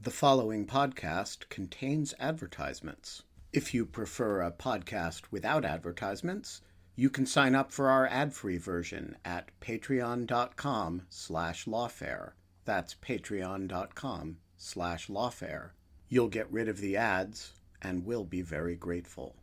The following podcast contains advertisements. If you prefer a podcast without advertisements, you can sign up for our ad-free version at patreon.com/lawfare. That's patreon.com/lawfare. You'll get rid of the ads, and we'll be very grateful.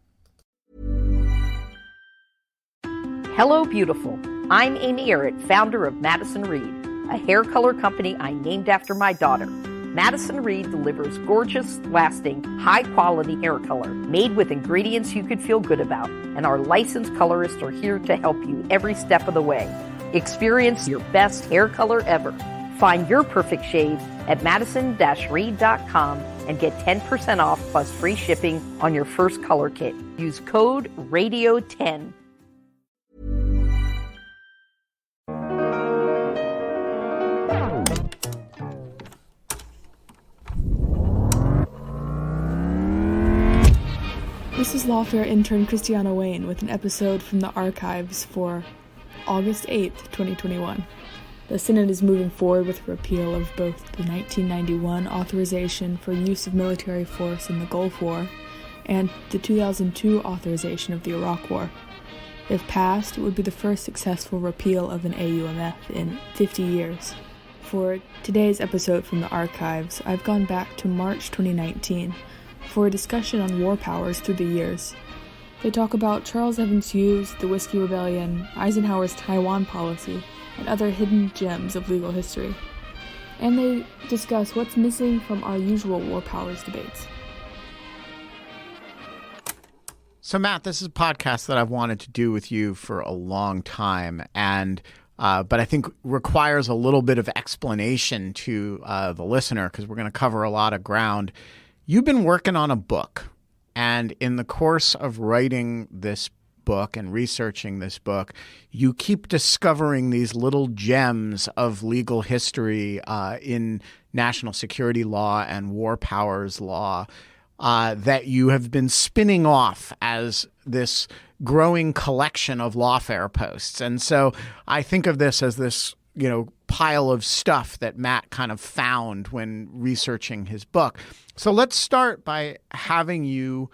Hello, beautiful. I'm Amy Errett, founder of Madison Reed, a hair color company I named after my daughter. Madison Reed delivers gorgeous, lasting, high-quality hair color made with ingredients you could feel good about, and our licensed colorists are here to help you every step of the way. Experience your best hair color ever. Find your perfect shade at madison-reed.com and get 10% off plus free shipping on your first color kit. Use code RADIO10. This is Lawfare intern Christiana Wayne with an episode from the archives for August 8th, 2021. The Senate is moving forward with a repeal of both the 1991 authorization for use of military force in the Gulf War and the 2002 authorization of the Iraq War. If passed, it would be the first successful repeal of an AUMF in 50 years. For today's episode from the archives, I've gone back to March 2019 for a discussion on war powers through the years. They talk about Charles Evans Hughes, the Whiskey Rebellion, Eisenhower's Taiwan policy, and other hidden gems of legal history. And they discuss what's missing from our usual war powers debates. So, Matt, this is a podcast that I've wanted to do with you for a long time, and but I think requires a little bit of explanation to the listener because we're going to cover a lot of ground. You've been working on a book, and in the course of writing this book and researching this book, you keep discovering these little gems of legal history in national security law and war powers law that you have been spinning off as this growing collection of lawfare posts. And so I think of this as this, pile of stuff that Matt kind of found when researching his book. So let's start by having you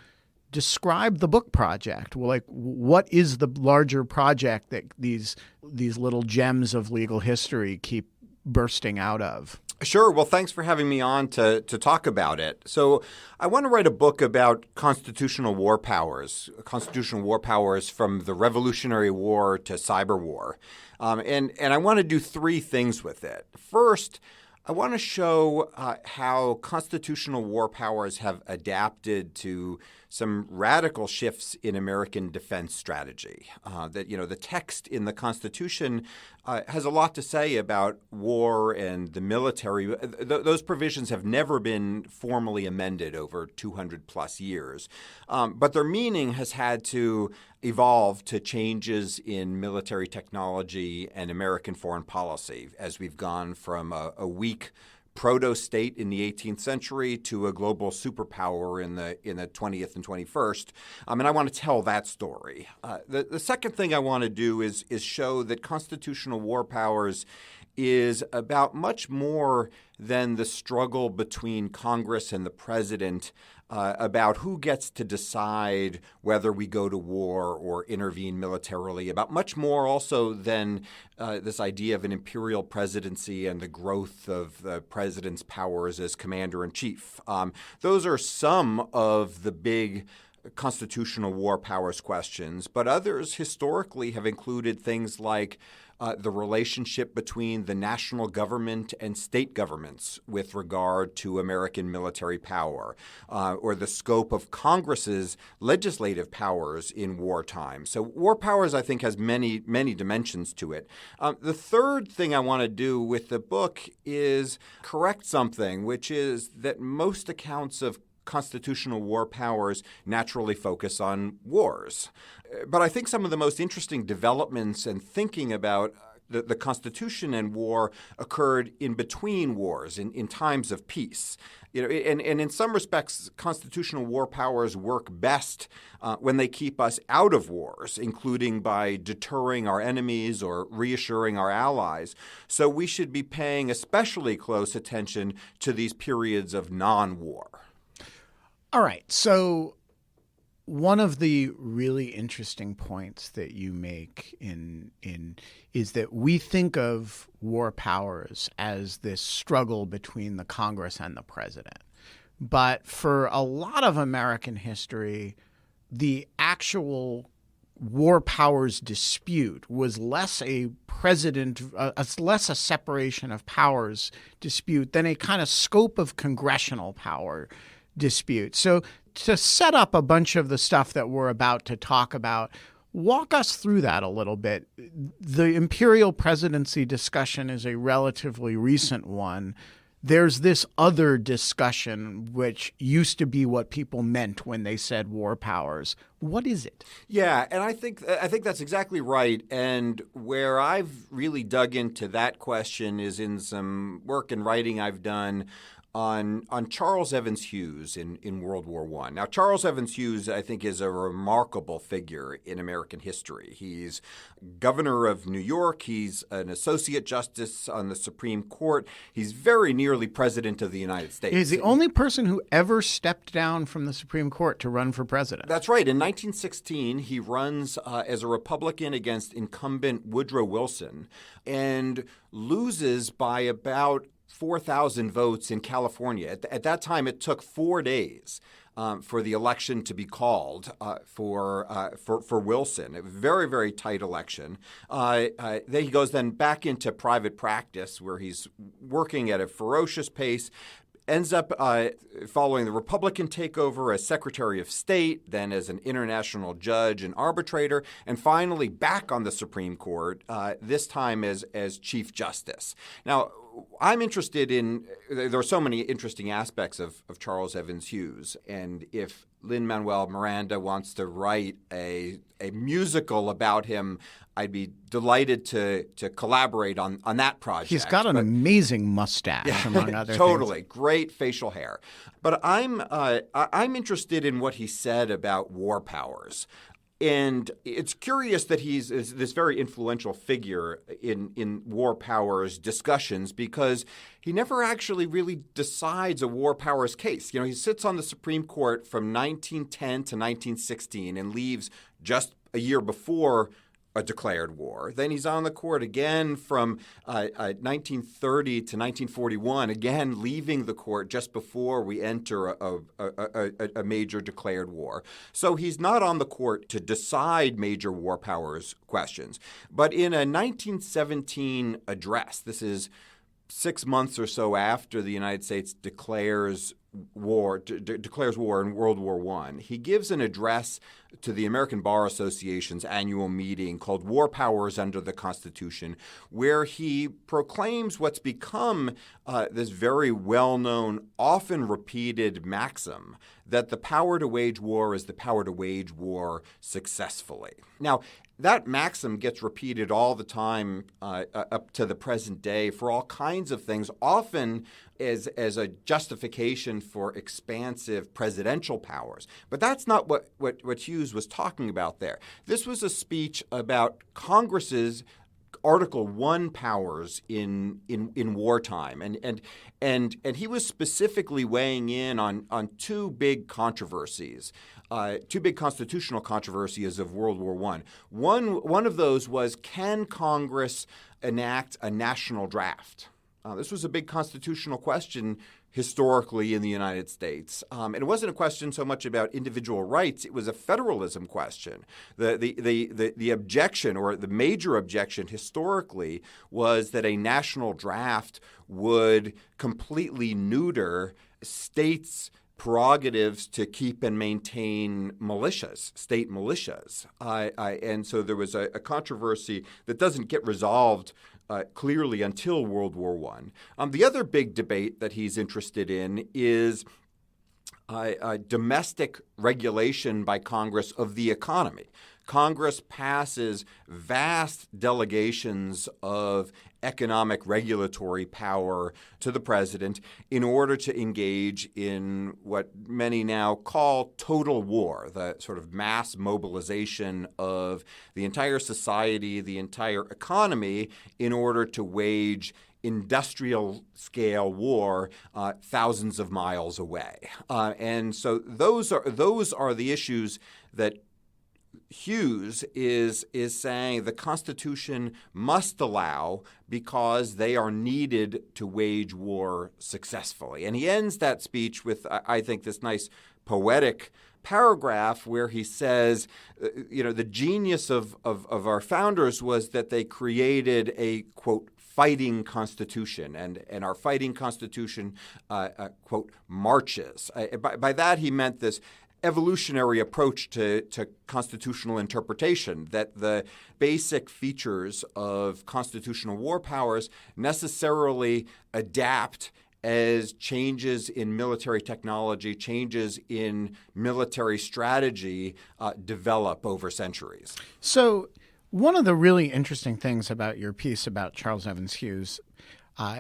describe the book project. Well, what is the larger project that these little gems of legal history keep bursting out of? Sure. Well, thanks for having me on to talk about it. So I want to write a book about constitutional war powers from the Revolutionary War to cyber war. And I want to do three things with it. First, I want to show how constitutional war powers have adapted to some radical shifts in American defense strategy. The text in the Constitution has a lot to say about war and the military. Those provisions have never been formally amended over 200 plus years, but their meaning has had to evolve to changes in military technology and American foreign policy as we've gone from a weak proto-state in the 18th century to a global superpower in the 20th and 21st. And I want to tell that story. The second thing I want to do is show that constitutional war powers is about much more than the struggle between Congress and the president about who gets to decide whether we go to war or intervene militarily, about much more also than this idea of an imperial presidency and the growth of the president's powers as commander-in-chief. Those are some of the big constitutional war powers questions, but others historically have included things like the relationship between the national government and state governments with regard to American military power, or the scope of Congress's legislative powers in wartime. So war powers, I think, has many, many dimensions to it. The third thing I want to do with the book is correct something, which is that most accounts of constitutional war powers naturally focus on wars. But I think some of the most interesting developments and thinking about the Constitution and war occurred in between wars, in times of peace. And in some respects, constitutional war powers work best when they keep us out of wars, including by deterring our enemies or reassuring our allies. So we should be paying especially close attention to these periods of non-war. All right. So one of the really interesting points that you make in is that we think of war powers as this struggle between the Congress and the president. But for a lot of American history, the actual war powers dispute was less a less a separation of powers dispute than a kind of scope of congressional power dispute. So to set up a bunch of the stuff that we're about to talk about, walk us through that a little bit. The imperial presidency discussion is a relatively recent one. There's this other discussion, which used to be what people meant when they said war powers. What is it? Yeah, and I think that's exactly right. And where I've really dug into that question is in some work and writing I've done on Charles Evans Hughes in World War I. Now, Charles Evans Hughes, I think, is a remarkable figure in American history. He's governor of New York. He's an associate justice on the Supreme Court. He's very nearly president of the United States. He's the only person who ever stepped down from the Supreme Court to run for president. That's right. In 1916, he runs as a Republican against incumbent Woodrow Wilson and loses by about 4,000 votes in California. At that time, it took 4 days for the election to be called for Wilson. A very, very tight election. Then he goes then back into private practice where he's working at a ferocious pace. Ends up following the Republican takeover as Secretary of State, then as an international judge and arbitrator, and finally back on the Supreme Court, this time as Chief Justice. Now, I'm interested in – there are so many interesting aspects of Charles Evans Hughes, and if Lin-Manuel Miranda wants to write a musical about him, I'd be delighted to collaborate on that project. He's got an amazing mustache, among other totally. things. Great facial hair. But I'm interested in what he said about war powers. And it's curious that he's this very influential figure in war powers discussions because he never actually really decides a war powers case. He sits on the Supreme Court from 1910 to 1916 and leaves just a year before a declared war. Then he's on the court again from 1930 to 1941, again leaving the court just before we enter a major declared war. So he's not on the court to decide major war powers questions. But in a 1917 address, this is 6 months or so after the United States declares war in World War I, he gives an address to the American Bar Association's annual meeting called War Powers Under the Constitution, where he proclaims what's become this very well-known, often repeated maxim that the power to wage war is the power to wage war successfully. Now, that maxim gets repeated all the time up to the present day for all kinds of things, often as a justification for expansive presidential powers. But that's not what Hughes was talking about there. This was a speech about Congress's Article I powers in wartime, and he was specifically weighing in on two big controversies, two big constitutional controversies of World War I. One of those was, can Congress enact a national draft? This was a big constitutional question historically in the United States. And it wasn't a question so much about individual rights. It was a federalism question. The objection, or the major objection historically, was that a national draft would completely neuter states' prerogatives to keep and maintain militias, state militias. And so there was a controversy that doesn't get resolved clearly until World War I. The other big debate that he's interested in is domestic regulation by Congress of the economy. Congress passes vast delegations of economic regulatory power to the president in order to engage in what many now call total war, the sort of mass mobilization of the entire society, the entire economy, in order to wage industrial-scale war thousands of miles away. And so those are the issues that Hughes is saying the Constitution must allow because they are needed to wage war successfully. And he ends that speech with, I think, this nice poetic paragraph where he says, the genius of our founders was that they created a, quote, fighting constitution, and our fighting constitution, quote, marches. By that he meant this evolutionary approach to constitutional interpretation, that the basic features of constitutional war powers necessarily adapt as changes in military technology, changes in military strategy develop over centuries. So one of the really interesting things about your piece about Charles Evans Hughes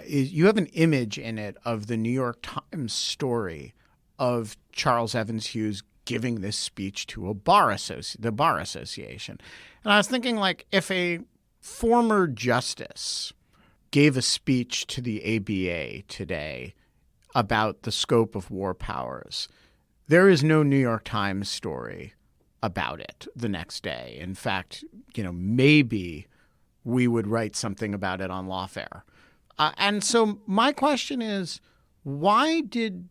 is you have an image in it of the New York Times story of Charles Evans Hughes giving this speech to the Bar Association. And I was thinking, like, if a former justice gave a speech to the ABA today about the scope of war powers, there is no New York Times story about it the next day. In fact, maybe we would write something about it on Lawfare. And so my question is, why did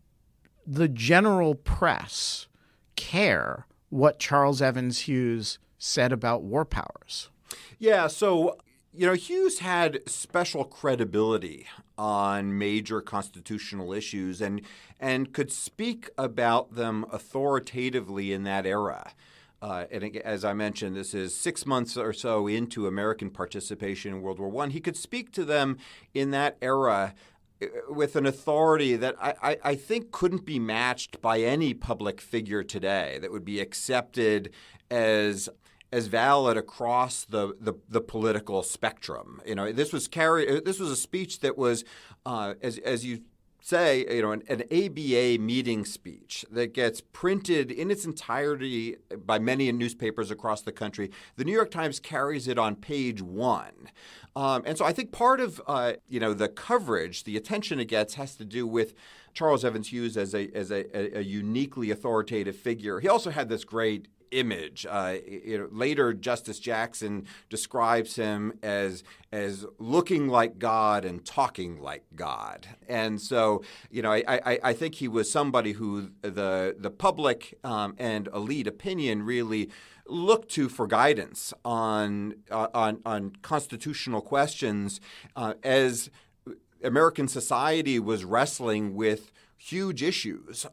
the general press care what Charles Evans Hughes said about war powers? Yeah, so Hughes had special credibility on major constitutional issues and could speak about them authoritatively in that era. And as I mentioned, this is 6 months or so into American participation in World War I. He could speak to them in that era with an authority that I think couldn't be matched by any public figure today, that would be accepted as valid across the political spectrum. This was a speech that was, as you say, an ABA meeting speech that gets printed in its entirety by many newspapers across the country. The New York Times carries it on page 1. And so I think part of the coverage, the attention it gets, has to do with Charles Evans Hughes as a uniquely authoritative figure. He also had this great image. Later, Justice Jackson describes him as looking like God and talking like God. And so, I think he was somebody who the public and elite opinion really looked to for guidance on constitutional questions as American society was wrestling with huge issues,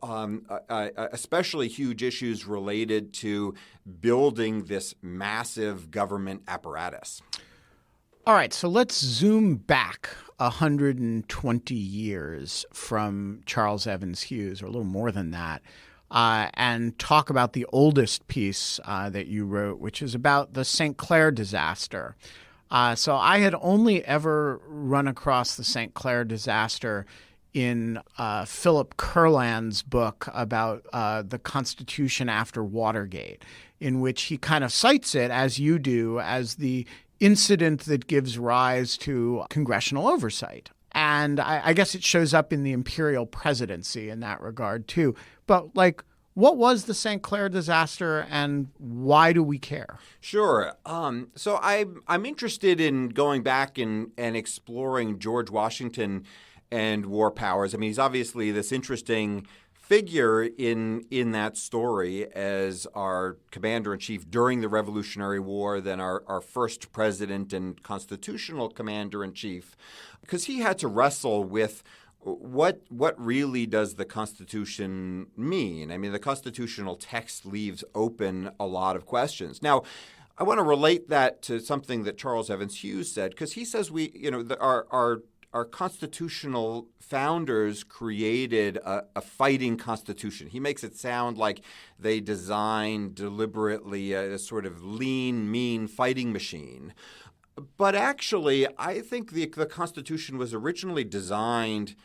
especially huge issues related to building this massive government apparatus. All right, so let's zoom back 120 years from Charles Evans Hughes, or a little more than that, and talk about the oldest piece that you wrote, which is about the St Clair Disaster. So I had only ever run across the St Clair Disaster in Philip Kurland's book about the Constitution after Watergate, in which he kind of cites it, as you do, as the incident that gives rise to congressional oversight. And I guess it shows up in the imperial presidency in that regard, too. But, what was the St. Clair disaster and why do we care? Sure. So I'm interested in going back and exploring George Washington and war powers. I mean, he's obviously this interesting figure in that story as our commander-in-chief during the Revolutionary War, then our first president and constitutional commander-in-chief, because he had to wrestle with what really does the Constitution mean? I mean, the constitutional text leaves open a lot of questions. Now, I want to relate that to something that Charles Evans Hughes said, because he says our constitutional founders created a fighting constitution. He makes it sound like they designed deliberately a sort of lean, mean fighting machine. But actually, I think the Constitution was originally designed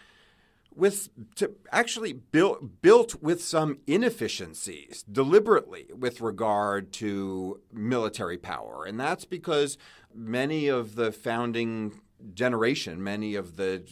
built with some inefficiencies deliberately with regard to military power. And that's because many of the founding generation, many of the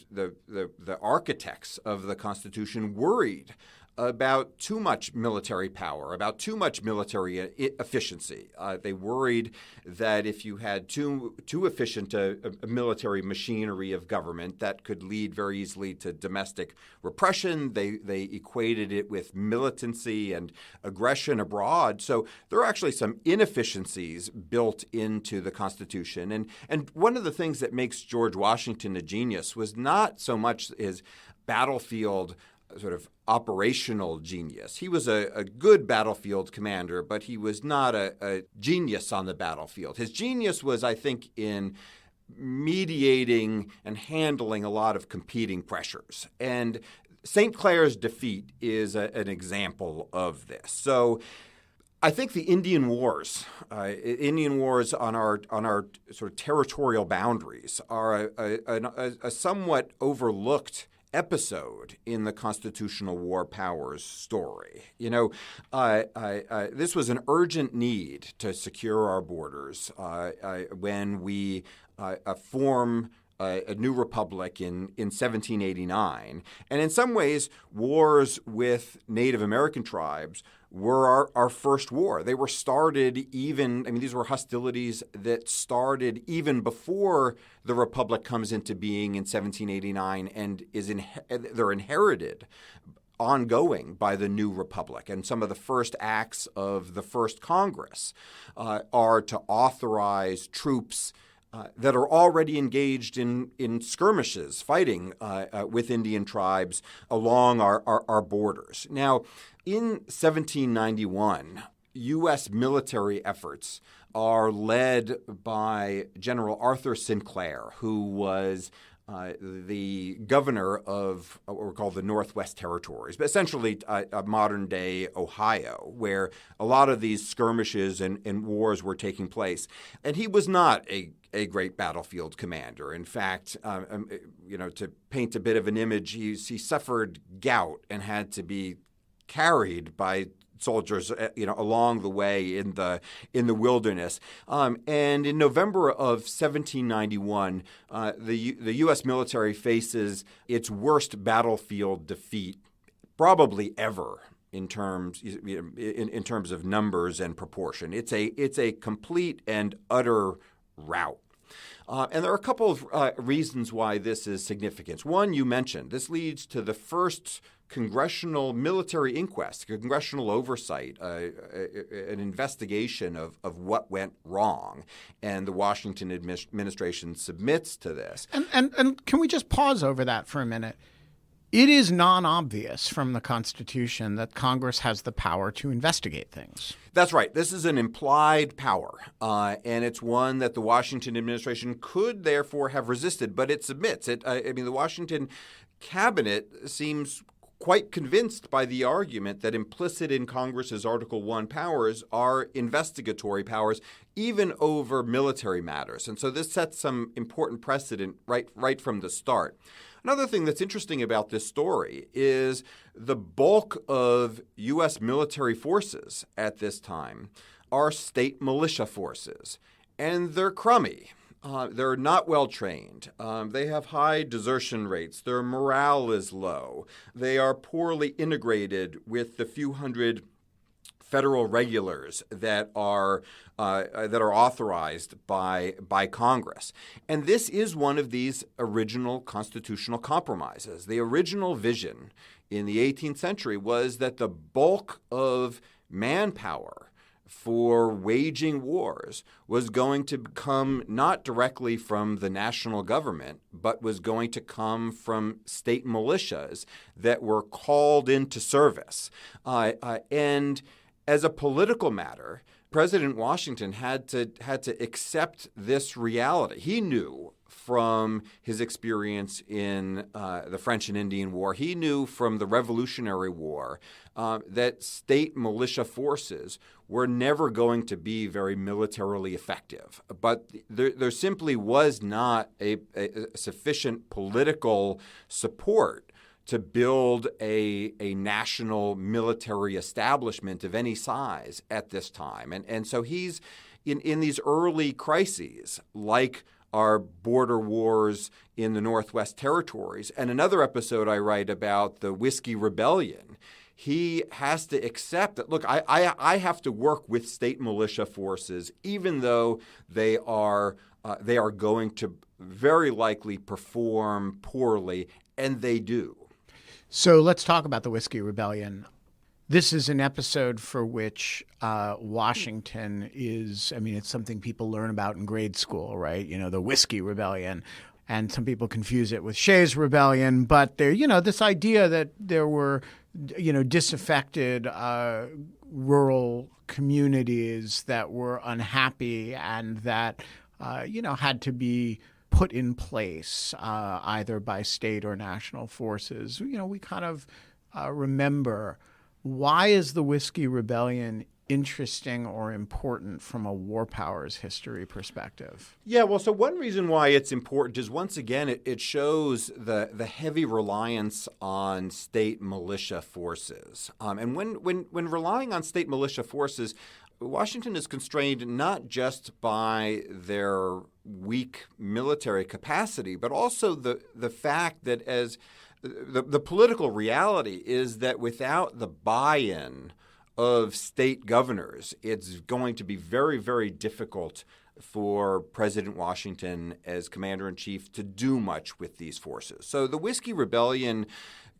architects of the Constitution worried about too much military power, about too much military efficiency. They worried that if you had too efficient a military machinery of government, that could lead very easily to domestic repression. They equated it with militancy and aggression abroad. So there are actually some inefficiencies built into the Constitution. And one of the things that makes George Washington a genius was not so much his battlefield sort of operational genius. He was a good battlefield commander, but he was not a genius on the battlefield. His genius was, I think, in mediating and handling a lot of competing pressures. And St. Clair's defeat is an example of this. So I think the Indian Wars on our sort of territorial boundaries are a somewhat overlooked episode in the constitutional war powers story. This was an urgent need to secure our borders when we form a new republic in 1789. And in some ways, wars with Native American tribes were our first war. They were started these were hostilities that started even before the Republic comes into being in 1789 and they're inherited ongoing by the new Republic. And some of the first acts of the first Congress are to authorize troops that are already engaged in skirmishes, fighting with Indian tribes along our borders. Now, in 1791, U.S. military efforts are led by General Arthur Sinclair, who was the governor of what were called the Northwest Territories, but essentially modern-day Ohio, where a lot of these skirmishes and wars were taking place. And he was not a great battlefield commander. In fact, to paint a bit of an image, he suffered gout and had to be carried by soldiers, along the way in the wilderness. And in November of 1791, the U.S. military faces its worst battlefield defeat probably ever in terms of numbers and proportion. It's a complete and utter rout. And there are a couple of reasons why this is significant. One, you mentioned, this leads to the first congressional military inquest, congressional oversight, an investigation of what went wrong. And the Washington administration submits to this. And can we just pause over that for a minute? It is non-obvious from the Constitution that Congress has the power to investigate things. That's right. This is an implied power, and it's one that the Washington administration could therefore have resisted, but it submits it. The Washington cabinet seems quite convinced by the argument that implicit in Congress's Article I powers are investigatory powers, even over military matters. And so this sets some important precedent right from the start. Another thing that's interesting about this story is the bulk of U.S. military forces at this time are state militia forces, and they're crummy. They're not well trained. They have high desertion rates. Their morale is low. They are poorly integrated with the few hundred federal regulars that are authorized by Congress. And this is one of these original constitutional compromises. The original vision in the 18th century was that the bulk of manpower for waging wars was going to come not directly from the national government, but was going to come from state militias that were called into service. And as a political matter, President Washington had to accept this reality. He knew from his experience in the French and Indian War, he knew from the Revolutionary War that state militia forces were never going to be very militarily effective. But there simply was not a sufficient political support to build a national military establishment of any size at this time. And so he's in these early crises, like our border wars in the Northwest Territories, and another episode I write about the Whiskey Rebellion. He has to accept that, look, I have to work with state militia forces, even though they are going to very likely perform poorly, and they do. So let's talk about the Whiskey Rebellion. This is an episode for which Washington is, it's something people learn about in grade school, right? The Whiskey Rebellion. And some people confuse it with Shays Rebellion. But there, this idea that there were, disaffected rural communities that were unhappy and that, had to be put in place either by state or national forces. We kind of remember. Why is the Whiskey Rebellion interesting or important from a war powers history perspective? Yeah, well, so one reason why it's important is, once again, it shows the heavy reliance on state militia forces. And when relying on state militia forces, Washington is constrained not just by their weak military capacity, but also the fact that as the political reality is that without the buy-in of state governors, it's going to be very, very difficult for President Washington as commander-in-chief to do much with these forces. So the Whiskey Rebellion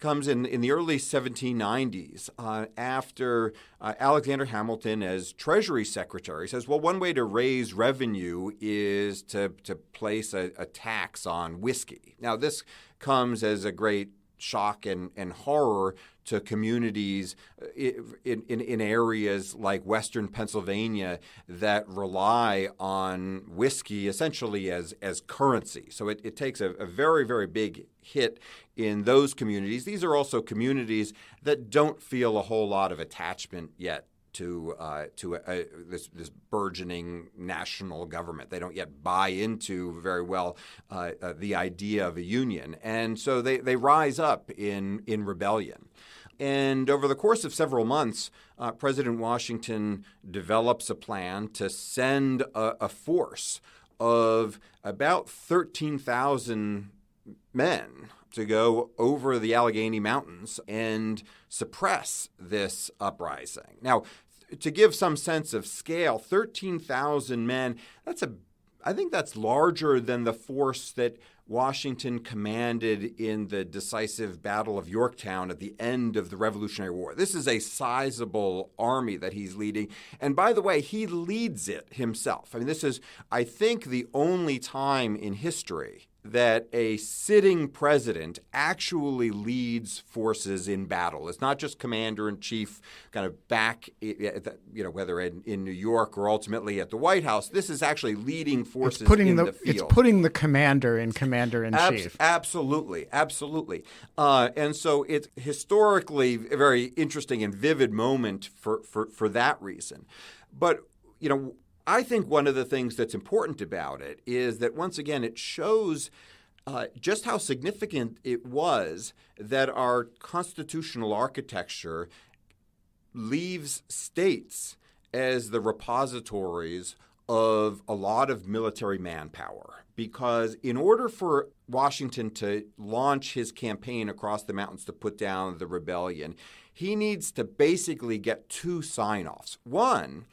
comes in the early 1790s after Alexander Hamilton, as Treasury Secretary, says, well, one way to raise revenue is to place a tax on whiskey. Now, this comes as a great shock and horror to communities in areas like Western Pennsylvania that rely on whiskey essentially as currency. So it takes a very, very big hit in those communities. These are also communities that don't feel a whole lot of attachment yet to this burgeoning national government. They don't yet buy into very well the idea of a union. And so they rise up in rebellion. And over the course of several months, President Washington develops a plan to send a force of about 13,000 men to go over the Allegheny Mountains and suppress this uprising. Now, to give some sense of scale, 13,000 men, I think that's larger than the force that Washington commanded in the decisive Battle of Yorktown at the end of the Revolutionary War. This is a sizable army that he's leading. And by the way, he leads it himself. This is, I think, the only time in history that a sitting president actually leads forces in battle. It's not just commander-in-chief kind of back, whether in New York or ultimately at the White House. This is actually leading forces in the field. It's putting the commander in commander-in-chief. Absolutely. And so it's historically a very interesting and vivid moment for that reason. But, I think one of the things that's important about it is that, once again, it shows just how significant it was that our constitutional architecture leaves states as the repositories of a lot of military manpower. Because in order for Washington to launch his campaign across the mountains to put down the rebellion, he needs to basically get two sign-offs. One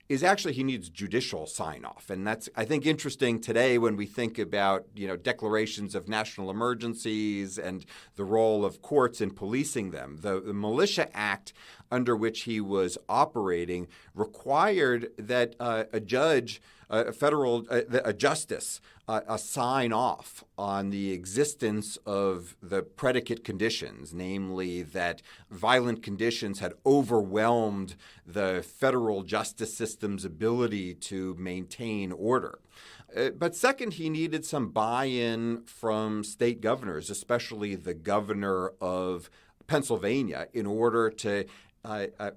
is actually he needs judicial sign-off. And that's, I think, interesting today when we think about, declarations of national emergencies and the role of courts in policing them. The Militia Act under which he was operating required that a judge a justice sign off on the existence of the predicate conditions, namely that violent conditions had overwhelmed the federal justice system's ability to maintain order. But second, he needed some buy-in from state governors, especially the governor of Pennsylvania, in order to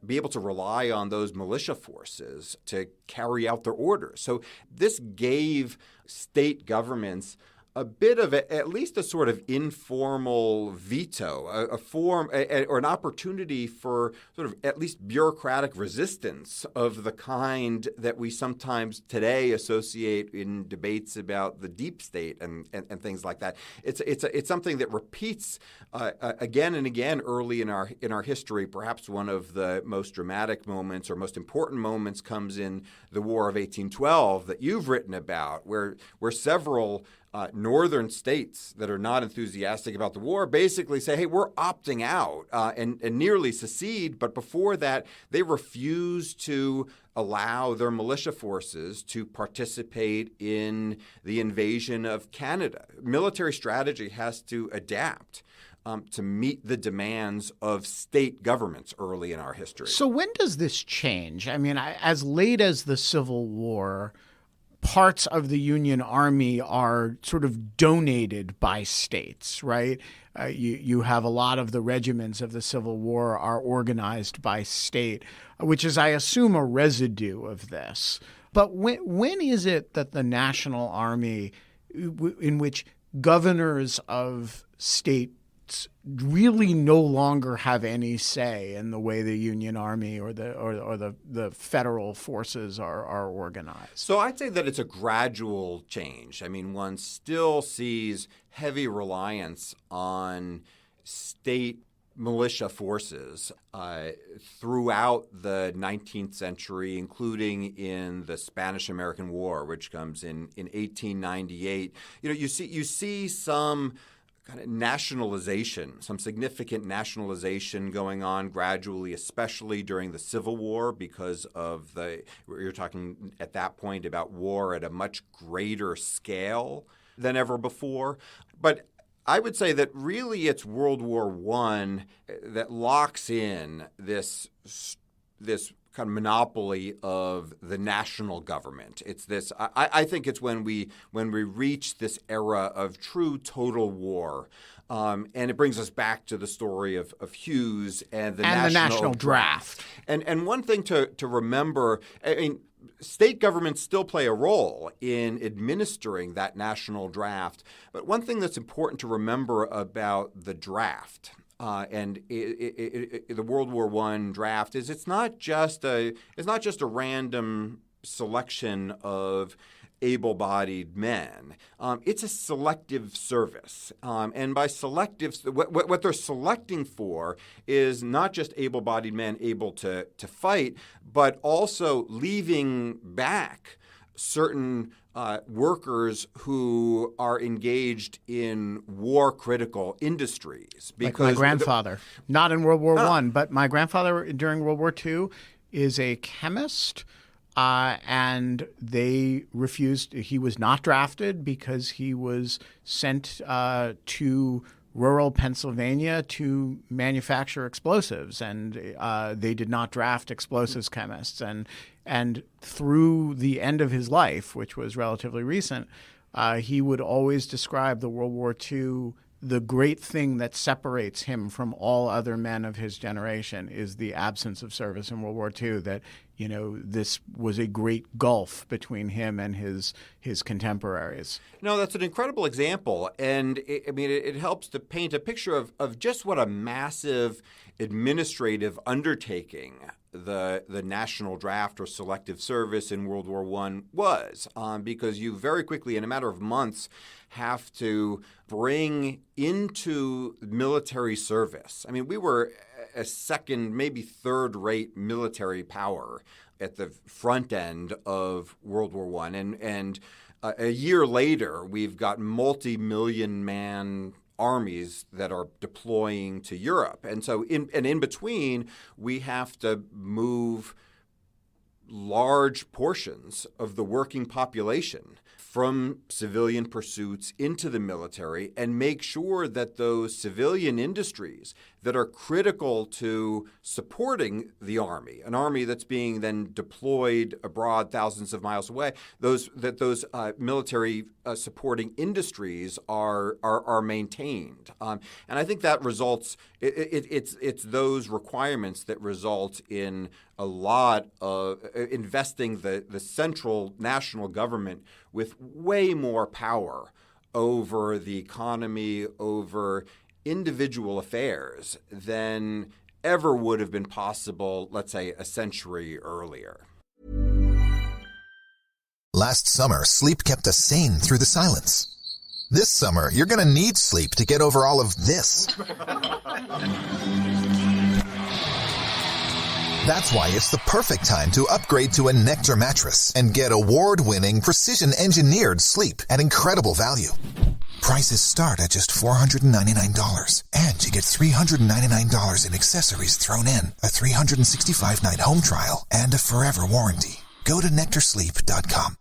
be able to rely on those militia forces to carry out their orders. So this gave state governments a bit of at least a sort of informal veto, a form or an opportunity for sort of at least bureaucratic resistance of the kind that we sometimes today associate in debates about the deep state and things like that. It's something that repeats again and again early in our history. Perhaps one of the most dramatic moments or most important moments comes in the War of 1812 that you've written about, where several northern states that are not enthusiastic about the war basically say, hey, we're opting out and nearly secede. But before that, they refuse to allow their militia forces to participate in the invasion of Canada. Military strategy has to adapt to meet the demands of state governments early in our history. So when does this change? I mean, as late as the Civil War, parts of the Union Army are sort of donated by states, right? You have a lot of the regiments of the Civil War are organized by state, which is, I assume, a residue of this. But when is it that the National Army, in which governors of states really no longer have any say in the way the Union Army or the federal forces are organized? So I'd say that it's a gradual change. I mean, one still sees heavy reliance on state militia forces throughout the 19th century, including in the Spanish-American War, which comes in 1898. You see some kind of nationalization, some significant nationalization going on gradually, especially during the Civil War, because of you're talking at that point about war at a much greater scale than ever before. But I would say that really it's World War I that locks in this kind of monopoly of the national government. It's this. I think it's when we reach this era of true total war, and it brings us back to the story of Hughes and the national draft. And one thing to remember, I mean, state governments still play a role in administering that national draft. But one thing that's important to remember about the draft and the World War I draft is it's not just a random selection of able-bodied men. It's a selective service, and by selective, what they're selecting for is not just able-bodied men able to fight, but also leaving back certain workers who are engaged in war-critical industries. Like my grandfather, not in World War I, but my grandfather during World War II is a chemist, and they refused. He was not drafted because he was sent to rural Pennsylvania to manufacture explosives, and they did not draft explosives chemists. And through the end of his life, which was relatively recent, he would always describe the World War II. The great thing that separates him from all other men of his generation is the absence of service in World War II. That, this was a great gulf between him and his contemporaries. No, that's an incredible example. And it helps to paint a picture of just what a massive administrative undertaking the national draft or selective service in World War I was, because you very quickly, in a matter of months, have to bring into military service. I mean, we were a second, maybe third-rate military power at the front end of World War I. And a year later, we've got multi-million-man armies that are deploying to Europe. And so in between, we have to move large portions of the working population from civilian pursuits into the military and make sure that those civilian industries that are critical to supporting the Army, an Army that's being then deployed abroad thousands of miles away, those military supporting industries are maintained. And I think that results, it's those requirements that result in a lot of investing the central national government with way more power over the economy, over individual affairs than ever would have been possible, let's say, a century earlier. Last summer, sleep kept us sane through the silence. This summer, you're going to need sleep to get over all of this. That's why it's the perfect time to upgrade to a Nectar Mattress and get award-winning, precision-engineered sleep at incredible value. Prices start at just $499, and you get $399 in accessories thrown in, a 365-night home trial, and a forever warranty. Go to nectarsleep.com.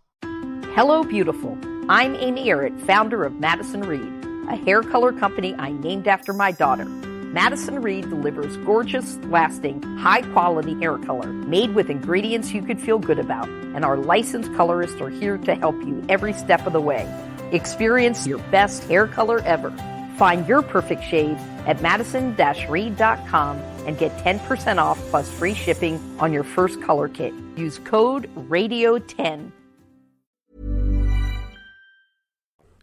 Hello, beautiful. I'm Amy Errett, founder of Madison Reed, a hair color company I named after my daughter. Madison Reed delivers gorgeous, lasting, high-quality hair color made with ingredients you could feel good about, and our licensed colorists are here to help you every step of the way. Experience your best hair color ever. Find your perfect shade at madison-reed.com and get 10% off plus free shipping on your first color kit. Use code RADIO10.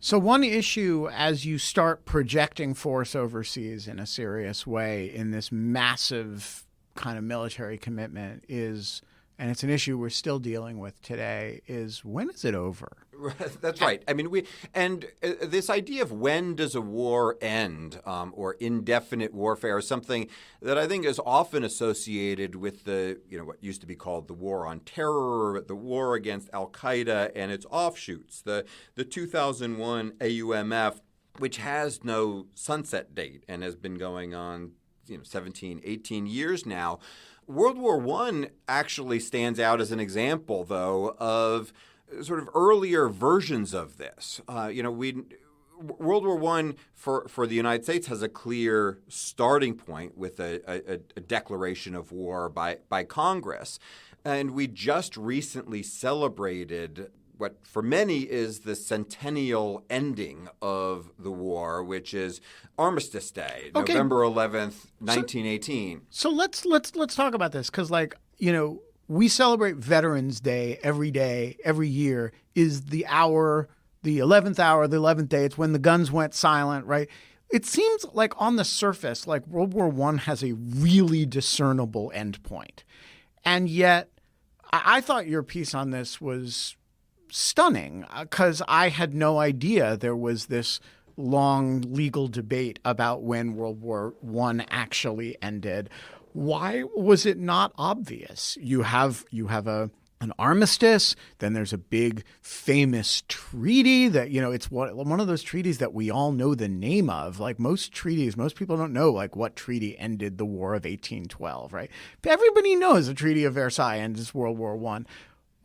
So one issue as you start projecting force overseas in a serious way in this massive kind of military commitment is, and it's an issue we're still dealing with today, is when is it over? That's right. I mean, this idea of when does a war end, or indefinite warfare, is something that I think is often associated with what used to be called the war on terror, the war against Al-Qaeda and its offshoots, the 2001 AUMF, which has no sunset date and has been going on 17, 18 years now. World War I actually stands out as an example, though, of sort of earlier versions of this. World War I for the United States has a clear starting point with a declaration of war by Congress. And we just recently celebrated what for many is the centennial ending of the war, which is Armistice Day, okay. November 11th, 1918. So let's talk about this because, we celebrate Veterans Day, every year is the hour, the 11th hour, the 11th day. It's when the guns went silent, right? It seems like on the surface, like World War I has a really discernible endpoint. And yet I thought your piece on this was stunning because I had no idea there was this long legal debate about when World War I actually ended. Why was it not obvious? You have an armistice, then there's a big famous treaty that, it's one of those treaties that we all know the name of. Like most treaties, most people don't know what treaty ended the War of 1812, right? But everybody knows the Treaty of Versailles ends World War I.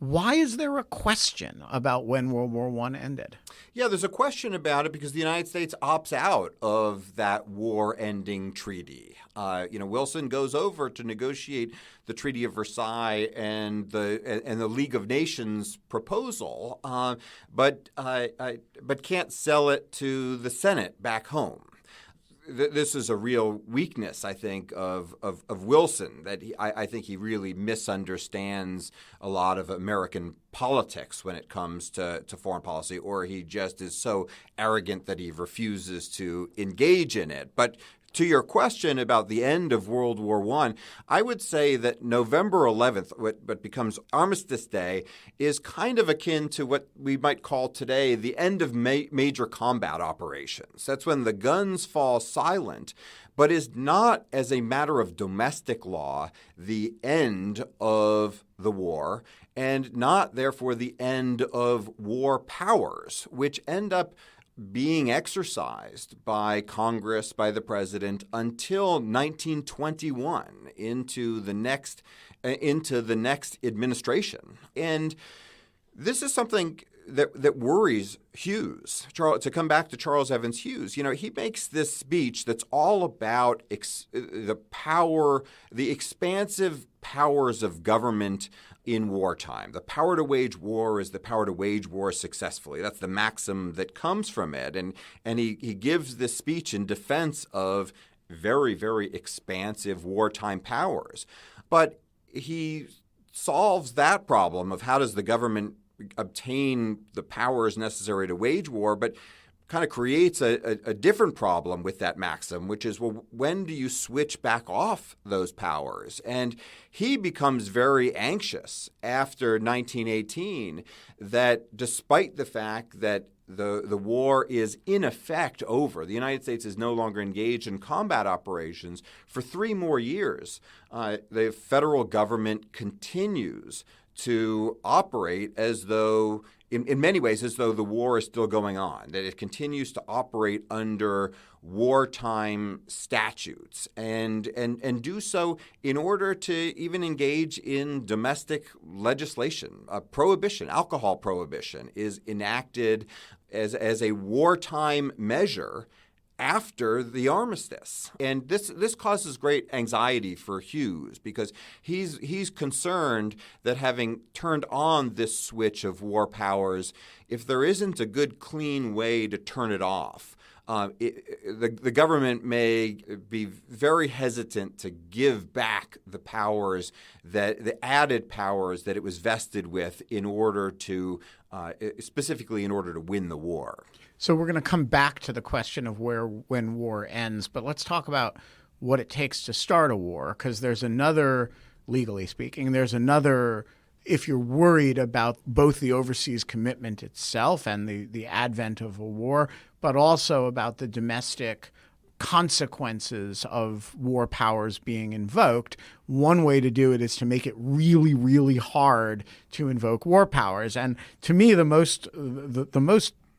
Why is there a question about when World War I ended? Yeah, there's a question about it because the United States opts out of that war-ending treaty. Wilson goes over to negotiate the Treaty of Versailles and the League of Nations proposal, but can't sell it to the Senate back home. This is a real weakness, I think, of Wilson, that I think he really misunderstands a lot of American politics when it comes to foreign policy, or he just is so arrogant that he refuses to engage in it. But to your question about the end of World War I would say that November 11th, what becomes Armistice Day, is kind of akin to what we might call today the end of major combat operations. That's when the guns fall silent, but is not, as a matter of domestic law, the end of the war, and not, therefore, the end of war powers, which end up being exercised by Congress, by the president, until 1921 into the next administration. And this is something that worries Hughes. To come back to Charles Evans Hughes, he makes this speech that's all about the expansive powers of government in wartime. The power to wage war is the power to wage war successfully. That's the maxim that comes from it. And he gives this speech in defense of very, very expansive wartime powers. But he solves that problem of how does the government obtain the powers necessary to wage war, but kind of creates a different problem with that maxim, which is, well, when do you switch back off those powers? And he becomes very anxious after 1918 that despite the fact that the war is in effect over, the United States is no longer engaged in combat operations for 3 more years, the federal government continues to operate as though, in many ways, as though the war is still going on, that it continues to operate under wartime statutes and do so in order to even engage in domestic legislation. Prohibition, alcohol prohibition is enacted as a wartime measure after the armistice. And this causes great anxiety for Hughes because he's concerned that having turned on this switch of war powers, if there isn't a good, clean way to turn it off, the government may be very hesitant to give back the powers, the added powers that it was vested with in order to, specifically in order to win the war. So we're going to come back to the question of when war ends, but let's talk about what it takes to start a war, because legally speaking, if you're worried about both the overseas commitment itself and the advent of a war, but also about the domestic consequences of war powers being invoked, one way to do it is to make it really, really hard to invoke war powers. And to me, the most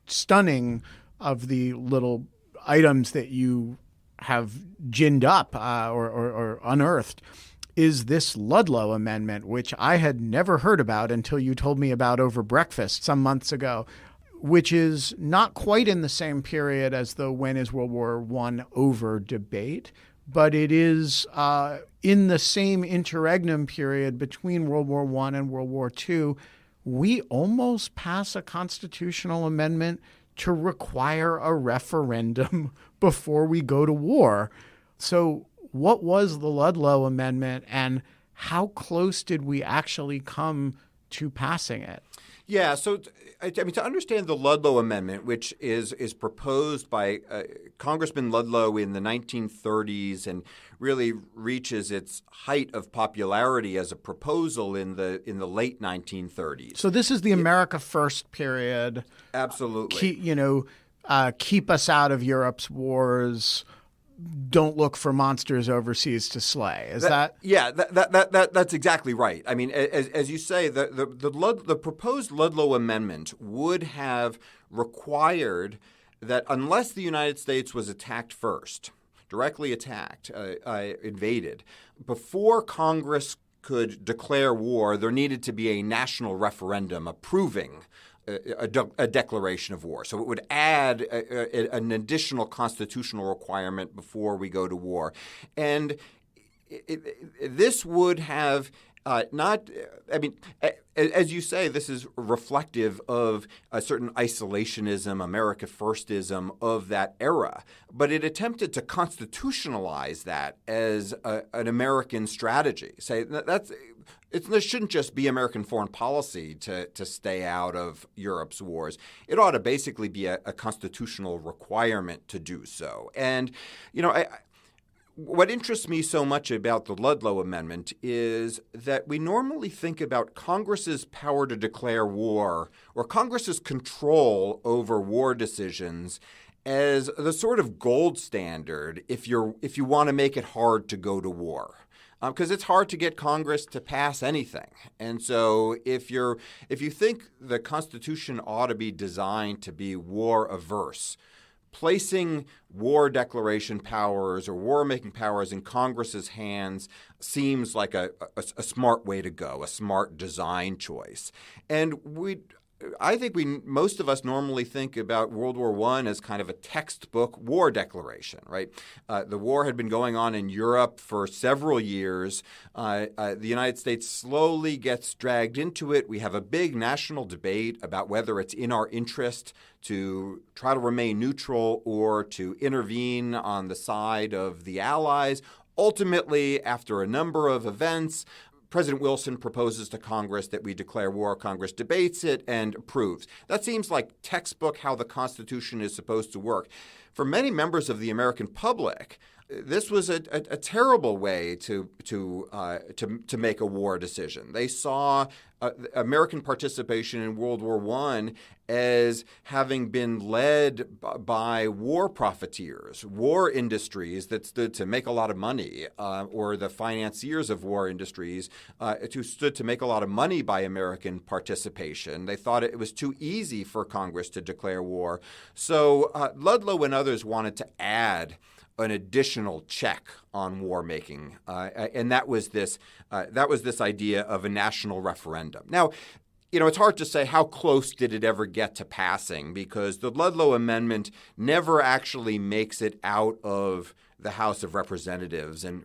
stunning of the little items that you have ginned up or unearthed is this Ludlow Amendment, which I had never heard about until you told me about over breakfast some months ago, which is not quite in the same period as the when is World War I over debate, but it is in the same interregnum period between World War I and World War II. We almost pass a constitutional amendment to require a referendum before we go to war. So what was the Ludlow Amendment and how close did we actually come to passing it? Yeah, so to understand the Ludlow Amendment, which is proposed by Congressman Ludlow in the 1930s and really reaches its height of popularity as a proposal in the late 1930s. So this is the America First period. Absolutely. Keep us out of Europe's wars. Don't look for monsters overseas to slay. Yeah, that's exactly right. I mean, as you say, the proposed Ludlow Amendment would have required that unless the United States was attacked first, directly attacked, invaded, before Congress could declare war, there needed to be a national referendum approving a declaration of war. So it would add an additional constitutional requirement before we go to war. And this would have as you say, this is reflective of a certain isolationism, America Firstism of that era. But it attempted to constitutionalize that as an American strategy. This shouldn't just be American foreign policy to stay out of Europe's wars. It ought to basically be a constitutional requirement to do so. And, what interests me so much about the Ludlow Amendment is that we normally think about Congress's power to declare war or Congress's control over war decisions as the sort of gold standard if you want to make it hard to go to war. because it's hard to get Congress to pass anything. And so if you think the Constitution ought to be designed to be war averse, placing war declaration powers or war-making powers in Congress's hands seems like a smart way to go, a smart design choice. And I think most of us normally think about World War I as kind of a textbook war declaration, right? The war had been going on in Europe for several years. The United States slowly gets dragged into it. We have a big national debate about whether it's in our interest to try to remain neutral or to intervene on the side of the Allies. Ultimately, after a number of events, President Wilson proposes to Congress that we declare war. Congress debates it and approves. That seems like textbook how the Constitution is supposed to work. For many members of the American public, this was a terrible way to make a war decision. They saw American participation in World War I as having been led by war profiteers, war industries that stood to make a lot of money, or the financiers of war industries who stood to make a lot of money by American participation. They thought it was too easy for Congress to declare war. So Ludlow and others wanted to add an additional check on war making, and that was this idea of a national referendum. Now, it's hard to say how close did it ever get to passing, because the Ludlow Amendment never actually makes it out of the House of Representatives. And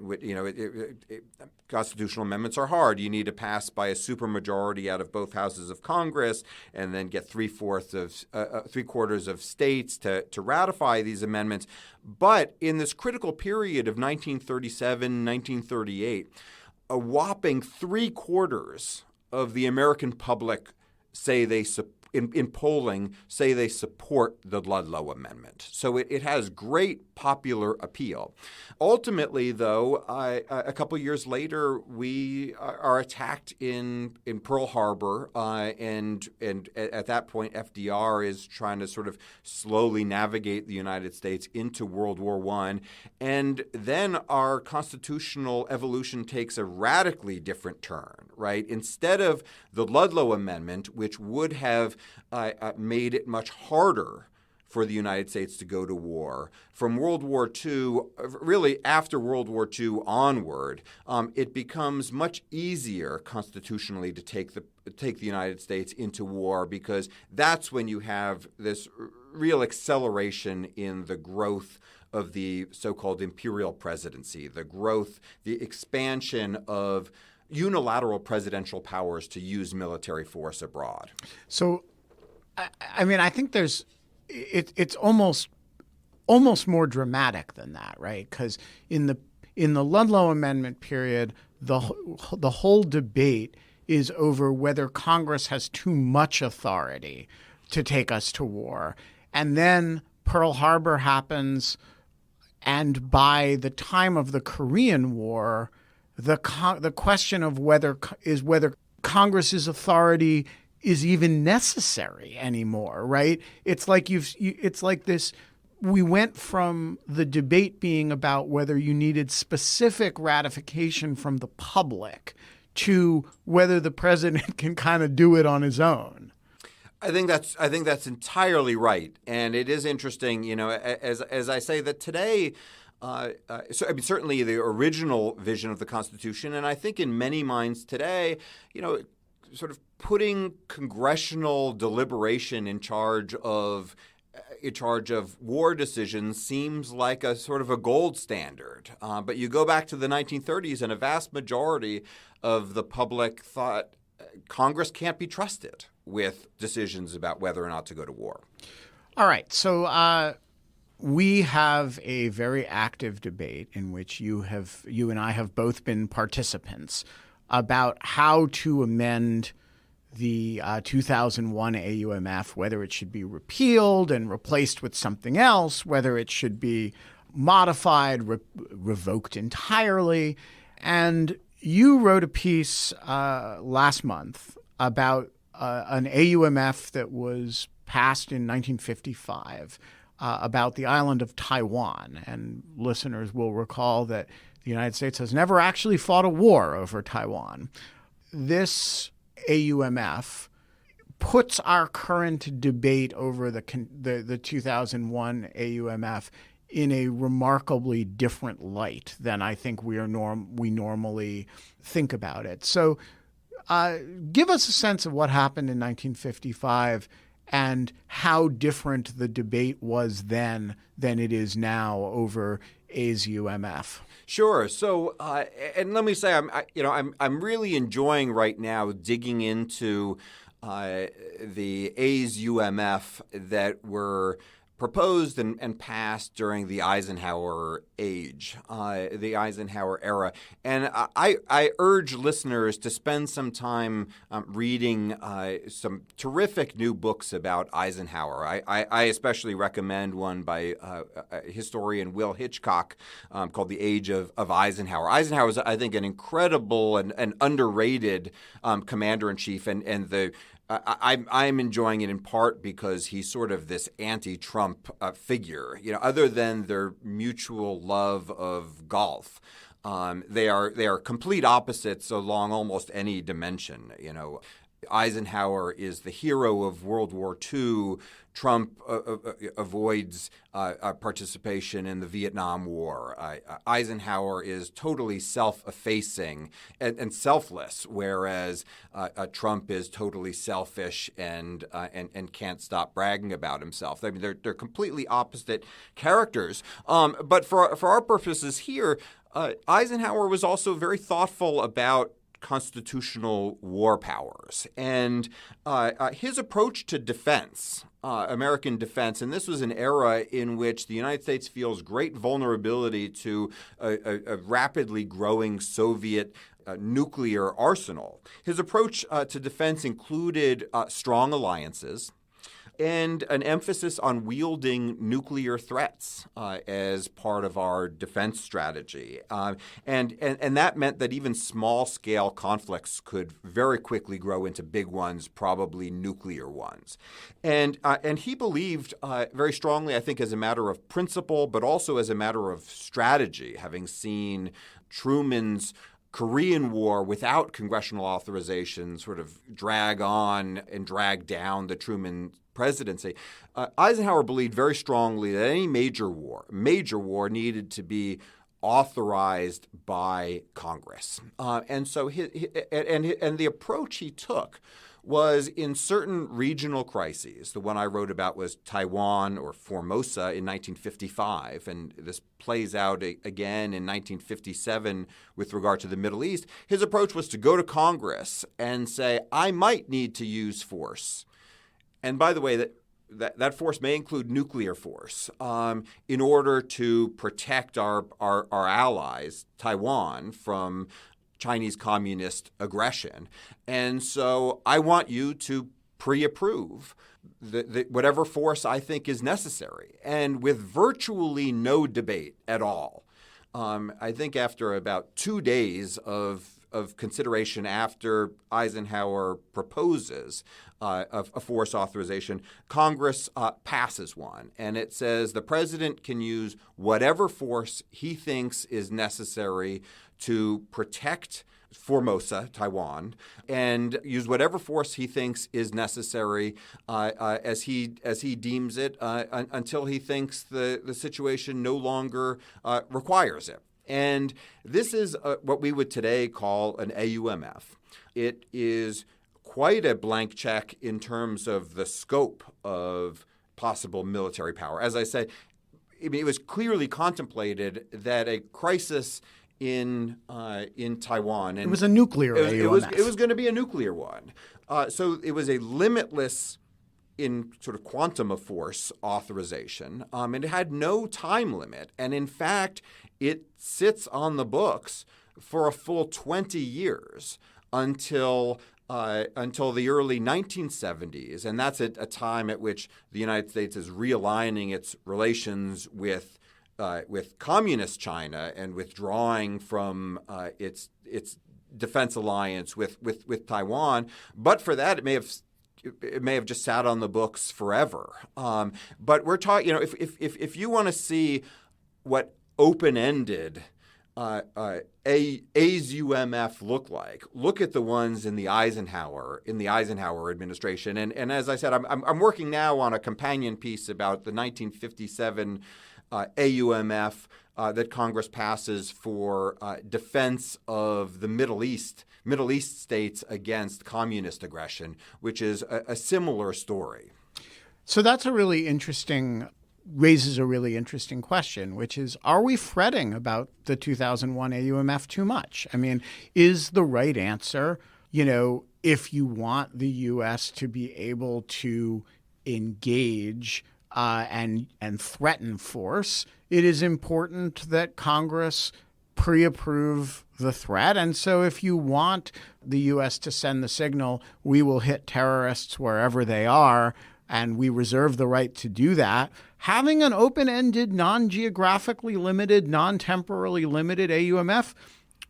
constitutional amendments are hard. You need to pass by a supermajority out of both houses of Congress, and then get 3/4 of states to ratify these amendments. But in this critical period of 1937, 1938, a whopping 3/4 of the American public say they in polling say they support the Ludlow Amendment. So it has great popular appeal. Ultimately, though, a couple years later, we are attacked in Pearl Harbor, and at that point, FDR is trying to sort of slowly navigate the United States into World War I. And then our constitutional evolution takes a radically different turn, right? Instead of the Ludlow Amendment, which would have made it much harder for the United States to go to war. From World War II, really after World War II onward, it becomes much easier constitutionally to take the United States into war, because that's when you have this real acceleration in the growth of the so-called imperial presidency, the expansion of unilateral presidential powers to use military force abroad. So, I mean, I think it's almost more dramatic than that, right? Because in the Ludlow Amendment period, the whole debate is over whether Congress has too much authority to take us to war, and then Pearl Harbor happens, and by the time of the Korean War, the question of whether Congress's authority is even necessary anymore, right? It's like this. We went from the debate being about whether you needed specific ratification from the public to whether the president can kind of do it on his own. I think that's entirely right, and it is interesting. As I say that today. Certainly the original vision of the Constitution, and I think in many minds today, sort of putting congressional deliberation in charge of war decisions seems like a sort of a gold standard. But you go back to the 1930s, and a vast majority of the public thought Congress can't be trusted with decisions about whether or not to go to war. All right, so. We have a very active debate in which you and I have both been participants about how to amend the 2001 AUMF, whether it should be repealed and replaced with something else, whether it should be modified, revoked entirely. And you wrote a piece last month about an AUMF that was passed in 1955. About the island of Taiwan. And listeners will recall that The United States has never actually fought a war over Taiwan. This AUMF puts our current debate over the 2001 AUMF in a remarkably different light than I think we normally think about it. So give us a sense of what happened in 1955 and how different the debate was then than it is now over AUMF. Sure. So, and let me say, I'm really enjoying right now digging into the AUMF that were proposed and passed during the Eisenhower Age, the Eisenhower era. And I urge listeners to spend some time reading some terrific new books about Eisenhower. I especially recommend one by historian Will Hitchcock called The Age of Eisenhower. Eisenhower is, I think, an incredible and underrated commander-in-chief, and the I'm enjoying it in part because he's sort of this anti-Trump figure. Other than their mutual love of golf, they are complete opposites along almost any dimension. Eisenhower is the hero of World War II. Trump avoids participation in the Vietnam War. Eisenhower is totally self-effacing and selfless, whereas Trump is totally selfish and can't stop bragging about himself. I mean, they're completely opposite characters. But for our purposes here, Eisenhower was also very thoughtful about constitutional war powers. And his approach to defense, American defense, and this was an era in which the United States feels great vulnerability to a rapidly growing Soviet nuclear arsenal. His approach to defense included strong alliances and an emphasis on wielding nuclear threats as part of our defense strategy. And that meant that even small-scale conflicts could very quickly grow into big ones, probably nuclear ones. And he believed very strongly, I think, as a matter of principle, but also as a matter of strategy, having seen Truman's Korean War without congressional authorization sort of drag on and drag down the Truman presidency. Eisenhower believed very strongly that any major war needed to be authorized by Congress. And so the approach he took was in certain regional crises. The one I wrote about was Taiwan or Formosa in 1955, and this plays out again in 1957 with regard to the Middle East. His approach was to go to Congress and say, I might need to use force. And by the way, that force may include nuclear force in order to protect our allies, Taiwan, from Chinese communist aggression. And so I want you to pre-approve whatever force I think is necessary. And with virtually no debate at all, I think after about 2 days of consideration after Eisenhower proposes a force authorization, Congress passes one. And it says the president can use whatever force he thinks is necessary to protect Formosa, Taiwan, and use whatever force he thinks is necessary as he deems it until he thinks the situation no longer requires it. And this is what we would today call an AUMF. It is quite a blank check in terms of the scope of possible military power. As I said, it was clearly contemplated that a crisis in Taiwan, and it was a nuclear AUMF. It was going to be a nuclear one. So it was a limitless in sort of quantum of force authorization, and it had no time limit. And in fact, it sits on the books for a full 20 years until the early 1970s. And that's at a time at which the United States is realigning its relations with communist China and withdrawing from its defense alliance with Taiwan. But for that, it may have just sat on the books forever. But we're talking, if you want to see what open-ended AUMF look like. Look at the ones in the Eisenhower administration. And as I said, I'm working now on a companion piece about the 1957 AUMF that Congress passes for defense of the Middle East states against communist aggression, which is a similar story. So that's raises a really interesting question, which is, are we fretting about the 2001 AUMF too much? I mean, is the right answer, if you want the U.S. to be able to engage and threaten force, it is important that Congress pre-approve the threat. And so if you want the U.S. to send the signal, we will hit terrorists wherever they are, and we reserve the right to do that, having an open-ended, non-geographically limited, non-temporally limited AUMF,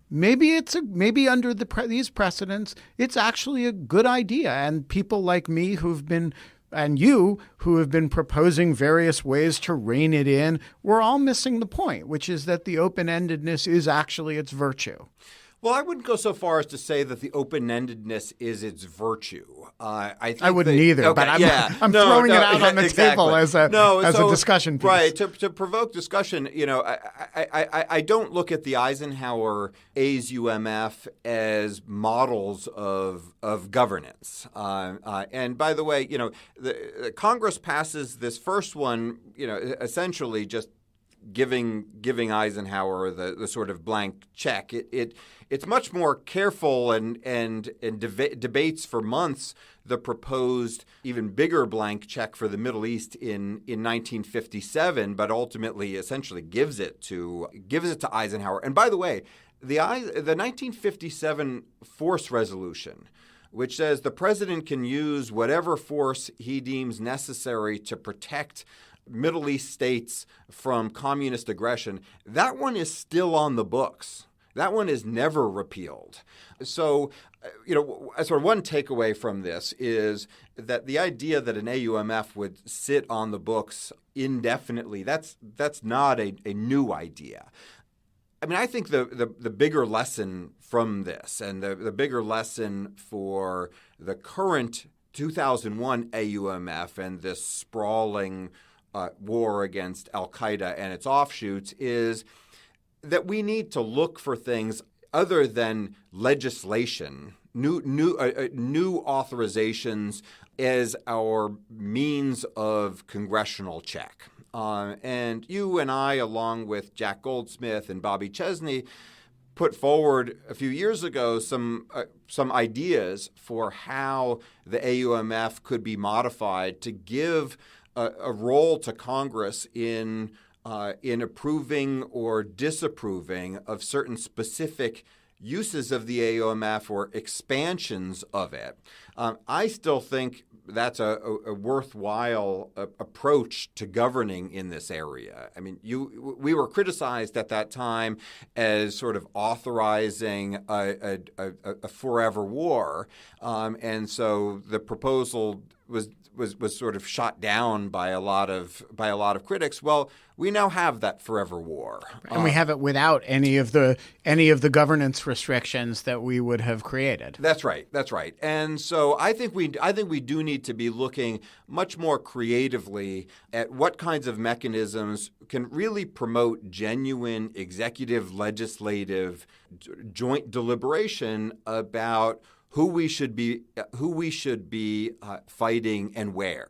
maybe under these precedents, it's actually a good idea. And people like me and you who have been proposing various ways to rein it in, we're all missing the point, which is that the open-endedness is actually its virtue. Well, I wouldn't go so far as to say that the open-endedness is its virtue. I wouldn't either, but I'm throwing it out on the table as a discussion piece. Right, to provoke discussion, I don't look at the Eisenhower AUMF as models of governance. And by the way, the Congress passes this first one, essentially just giving Eisenhower the sort of blank check. It's much more careful and debates for months the proposed even bigger blank check for the Middle East in 1957, but ultimately essentially gives it to Eisenhower. And by the way, the 1957 force resolution, which says the president can use whatever force he deems necessary to protect Middle East states from communist aggression, that one is still on the books. That one is never repealed. So, sort of one takeaway from this is that the idea that an AUMF would sit on the books indefinitely, that's not a new idea. I mean, I think the bigger lesson from this, and the bigger lesson for the current 2001 AUMF and this sprawling war against al-Qaeda and its offshoots, is that we need to look for things other than legislation, new authorizations as our means of congressional check. And you and I, along with Jack Goldsmith and Bobby Chesney, put forward a few years ago some ideas for how the AUMF could be modified to give a role to Congress in approving or disapproving of certain specific uses of the AUMF or expansions of it. I still think that's a worthwhile approach to governing in this area. I mean, we were criticized at that time as sort of authorizing a forever war, and so the proposal was sort of shot down by a lot of critics. Well, we now have that forever war, and we have it without any of the governance restrictions that we would have created. That's right. And so I think we do need to be looking much more creatively at what kinds of mechanisms can really promote genuine executive, legislative, joint deliberation about who we should be fighting and where.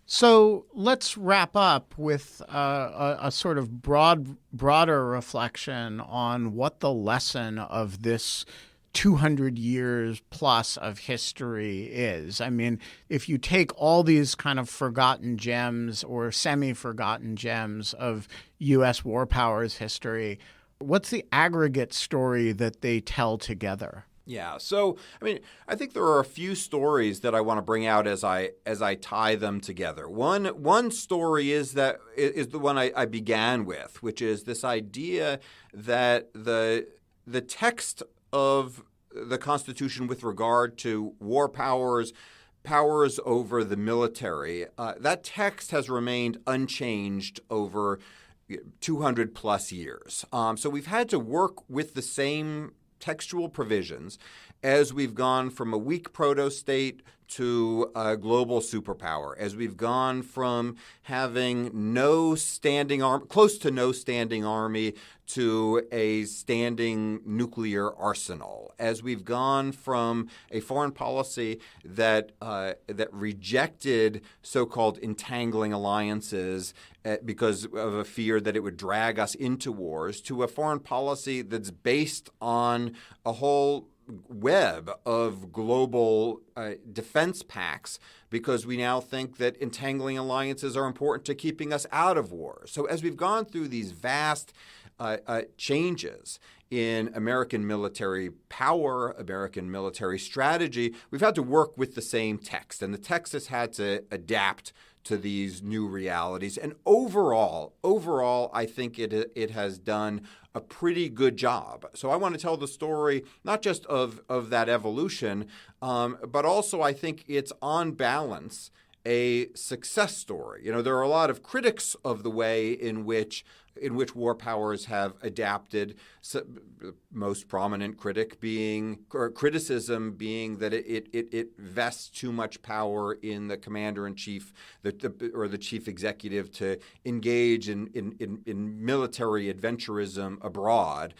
So let's wrap up with a sort of broader reflection on what the lesson of this 200 years plus of history is. I mean, if you take all these kind of forgotten gems or semi-forgotten gems of U.S. war powers history, what's the aggregate story that they tell together? Yeah. So, I mean, I think there are a few stories that I want to bring out as I tie them together. One story is the one I began with, which is this idea that the text of the Constitution with regard to war powers over the military, that text has remained unchanged over 200 plus years. So we've had to work with the same textual provisions as we've gone from a weak proto-state to a global superpower, as we've gone from having close to no standing army to a standing nuclear arsenal, as we've gone from a foreign policy that rejected so-called entangling alliances because of a fear that it would drag us into wars, to a foreign policy that's based on a whole web of global defense pacts, because we now think that entangling alliances are important to keeping us out of war. So as we've gone through these vast changes in American military power, American military strategy, we've had to work with the same text, and the text has had to adapt to these new realities. And overall, I think it has done a pretty good job. So I want to tell the story not just of that evolution, but also I think it's on balance a success story. There are a lot of critics of the way in which war powers have adapted. So, most prominent criticism being that it vests too much power in the commander-in-chief or the chief executive to engage in military adventurism abroad.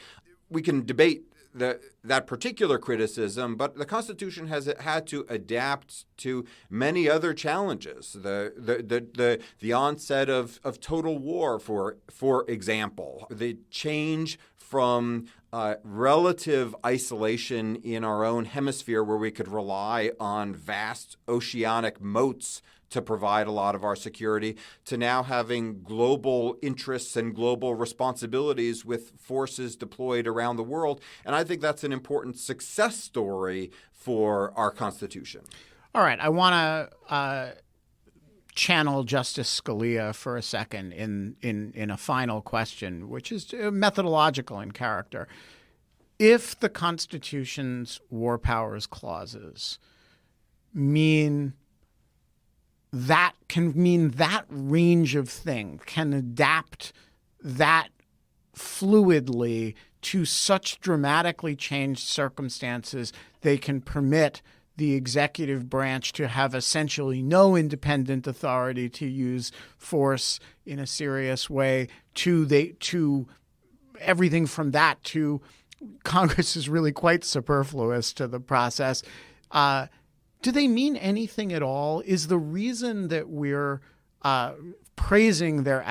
We can debate that particular criticism, but the Constitution has had to adapt to many other challenges. The onset of total war, for example, the change from relative isolation in our own hemisphere, where we could rely on vast oceanic moats to provide a lot of our security, to now having global interests and global responsibilities with forces deployed around the world. And I think that's an important success story for our Constitution. All right. I want to channel Justice Scalia for a second in a final question, which is methodological in character. If the Constitution's war powers clauses can mean that range of thing, can adapt that fluidly to such dramatically changed circumstances, they can permit the executive branch to have essentially no independent authority to use force in a serious way, to everything from that to Congress is really quite superfluous to the process. Do they mean anything at all? Is the reason that we're praising their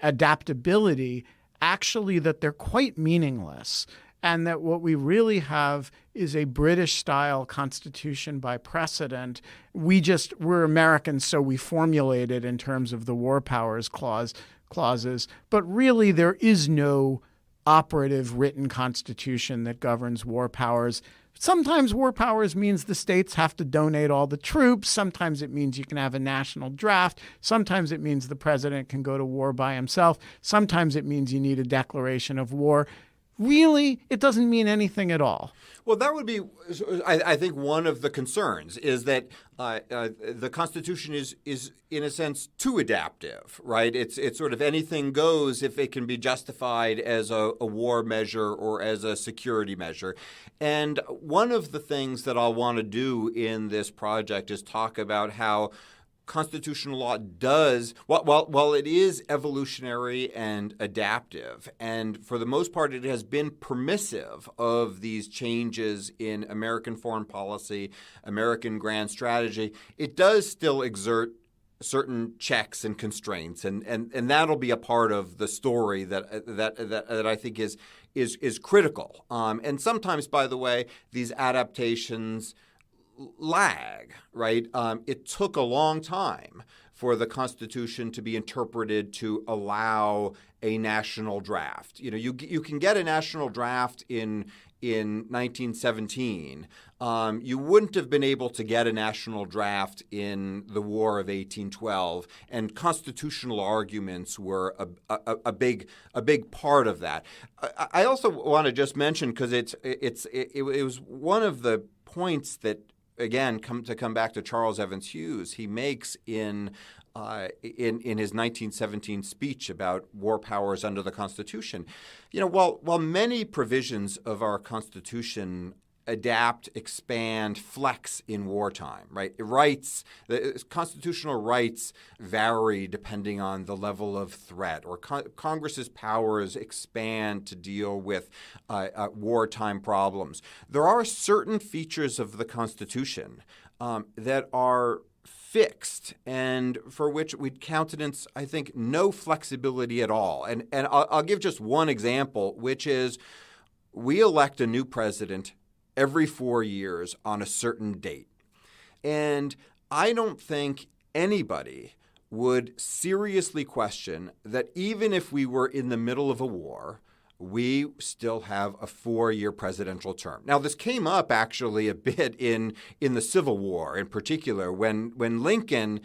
adaptability actually that they're quite meaningless, and that what we really have is a British-style constitution by precedent? We're Americans, so we formulate it in terms of the war powers clauses, but really there is no operative written constitution that governs war powers. Sometimes war powers means the states have to donate all the troops. Sometimes it means you can have a national draft. Sometimes it means the president can go to war by himself. Sometimes it means you need a declaration of war. Really, it doesn't mean anything at all. Well, that would be, I think, one of the concerns is that the Constitution is in a sense too adaptive, right? It's sort of anything goes if it can be justified as a war measure or as a security measure. And one of the things that I'll want to do in this project is talk about how constitutional law does, while it is evolutionary and adaptive, and for the most part it has been permissive of these changes in American foreign policy, American grand strategy, it does still exert certain checks and constraints, and that'll be a part of the story that I think is critical. And sometimes, by the way, these adaptations lag, right? It took a long time for the Constitution to be interpreted to allow a national draft. You can get a national draft in 1917. You wouldn't have been able to get a national draft in the War of 1812, and constitutional arguments were a big part of that. I also want to just mention, because it was one of the points that, again, come back to Charles Evans Hughes, he makes in in his 1917 speech about war powers under the Constitution. While many provisions of our Constitution adapt, expand, flex in wartime, right? The constitutional rights vary depending on the level of threat, or Congress's powers expand to deal with wartime problems. There are certain features of the Constitution that are fixed and for which we'd countenance, I think, no flexibility at all. And I'll give just one example, which is we elect a new president every 4 years on a certain date. And I don't think anybody would seriously question that even if we were in the middle of a war, we still have a 4-year presidential term. Now, this came up actually a bit in the Civil War, in particular, when Lincoln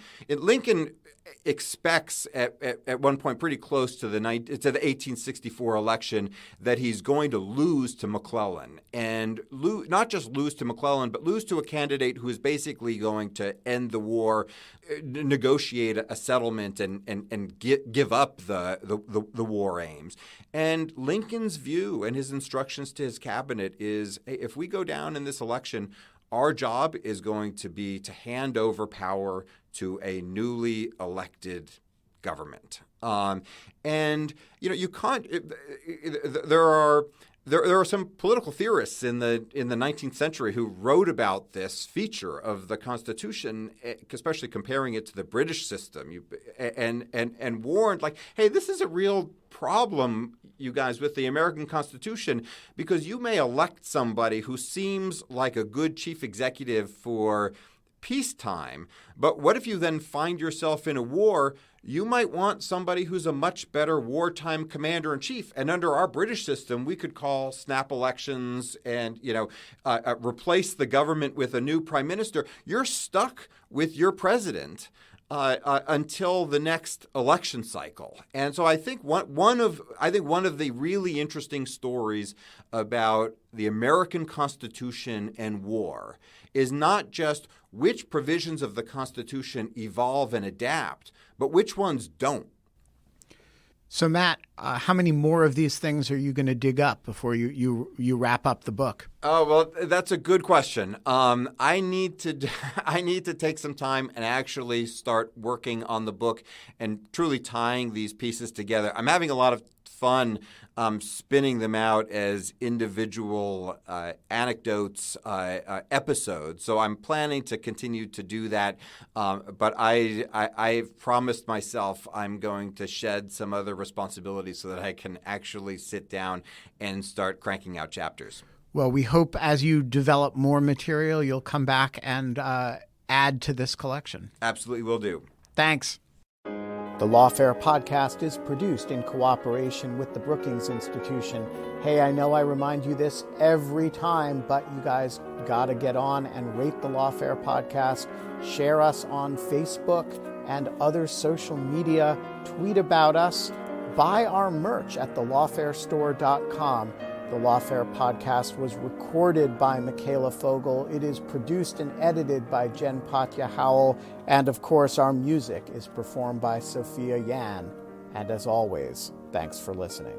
expects at one point pretty close to the 1864 election that he's going to lose to McClellan, and not just lose to McClellan, but lose to a candidate who is basically going to end the war, negotiate a settlement, and give up the war aims. And Lincoln's view and his instructions to his cabinet is, hey, if we go down in this election, our job is going to be to hand over power to a newly elected government. And you can't. There are some political theorists in the 19th century who wrote about this feature of the Constitution, especially comparing it to the British system, and warned, like, hey, this is a real problem, you guys, with the American Constitution, because you may elect somebody who seems like a good chief executive for peacetime, but what if you then find yourself in a war? You might want somebody who's a much better wartime commander-in-chief. And under our British system, we could call snap elections and, replace the government with a new prime minister. You're stuck with your president until the next election cycle. And so I think one of the really interesting stories about the American Constitution and war is not just which provisions of the Constitution evolve and adapt, but which ones don't. So, Matt, how many more of these things are you going to dig up before you wrap up the book? Oh, well, that's a good question. I need to take some time and actually start working on the book and truly tying these pieces together. I'm having a lot of fun spinning them out as individual anecdotes, episodes. So I'm planning to continue to do that. But I've promised myself I'm going to shed some other responsibilities so that I can actually sit down and start cranking out chapters. Well, we hope as you develop more material, you'll come back and add to this collection. Absolutely will do. Thanks. The Lawfare podcast is produced in cooperation with the Brookings Institution. Hey, I know I remind you this every time, but you guys got to get on and rate the Lawfare podcast. Share us on Facebook and other social media. Tweet about us. Buy our merch at thelawfarestore.com. The Lawfare podcast was recorded by Michaela Fogel. It is produced and edited by Jen Patja Howell. And of course, our music is performed by Sophia Yan. And as always, thanks for listening.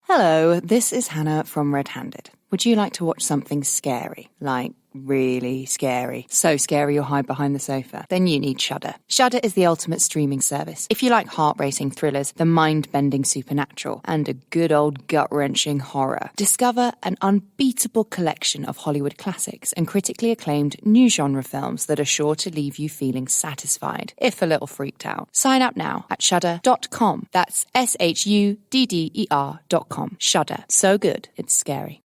Hello, this is Hannah from Red Handed. Would you like to watch something scary? Like, really scary. So scary you'll hide behind the sofa? Then you need Shudder. Shudder is the ultimate streaming service. If you like heart-racing thrillers, the mind-bending supernatural, and a good old gut-wrenching horror, discover an unbeatable collection of Hollywood classics and critically acclaimed new genre films that are sure to leave you feeling satisfied, if a little freaked out. Sign up now at shudder.com. That's SHUDDER.com. Shudder. So good, it's scary.